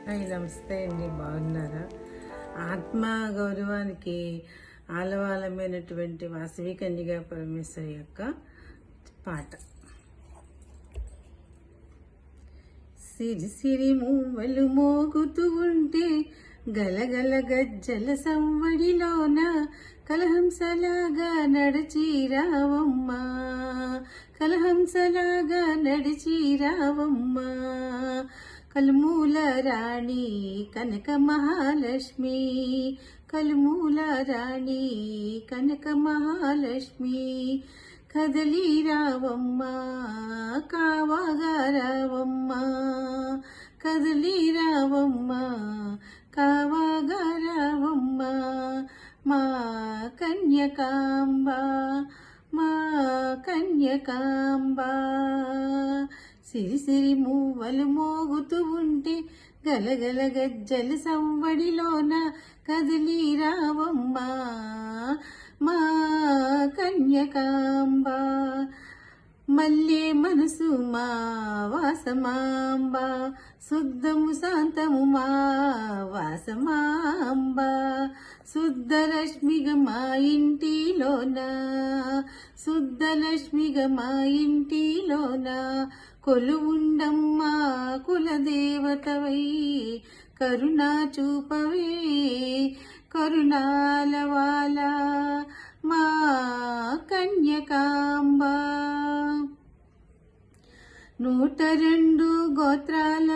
Hi నమస్తే అండి, బాగున్నారా? ఆత్మ గౌరవానికి ఆలవాలమైనటువంటి వాసవి కన్యగా పరమేశ్వరి యొక్క పాట. సిరి సిరి మూవలు మోగుతూ ఉంటే గలగల గజ్జల సంవడిలోన కలహంసలాగా నడిచి రావమ్మా, కలహంసలాగా నడిచి రావమ్మా. కలుమూల రాణి కనక మహాలక్ష్మి, కలుమూల రాణి కనక మహాలక్ష్మి. కదలి రావమ్మా, కావగా రావమ్మా, కదలి రావమ్మా, కావగా రావమ్మా. మా కన్యకాంబ, మా కన్యకాంబ. సిరి సిరి మూవలు మోగుతూ ఉంటే గలగల గజ్జల సంవడిలోన కదిలి రావమ్మా, మా కన్యకాంబ. మల్లె మనసు మా వాసమాంబ, శుద్ధము శాంతము మా వాసమాంబ. శుద్ధలక్ష్మిగా మా ఇంటిలోన, శుద్ధలక్ష్మిగా మా ఇంటిలోన కొలువుండమ్మా కులదేవతవై. కరుణా చూపవే కరుణాలవాల మా కన్యకాంబ. 102 గోత్రాల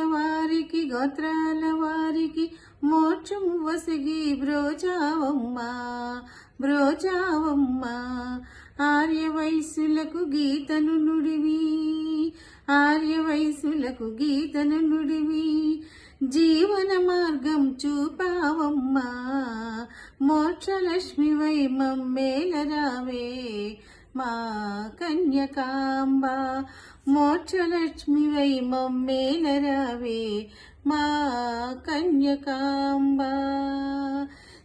వారికి మోక్షము వసిగి బ్రోజావమ్మా, బ్రోజావమ్మా. ఆర్య వయసులకు గీతను నుడివి, ఆర్య వయసులకు గీతను నుడివి. జీవన మార్గం చూపావమ్మా, మోక్షలక్ష్మివై మమ్మేలరావే మా కన్యకాంబ. మోక్షలక్ష్మివై మమ్మేలరావే మా కన్యకాంబ.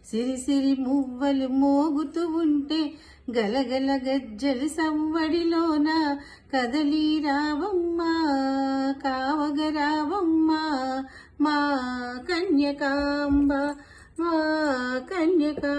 సిరి సిరి మువ్వలు మోగుతూ ఉంటే గలగల గజ్జలు సంవడిలోన కదలి రావమ్మా, కావగ రావమ్మా. మా కన్యకాంబ, మా కన్యకా.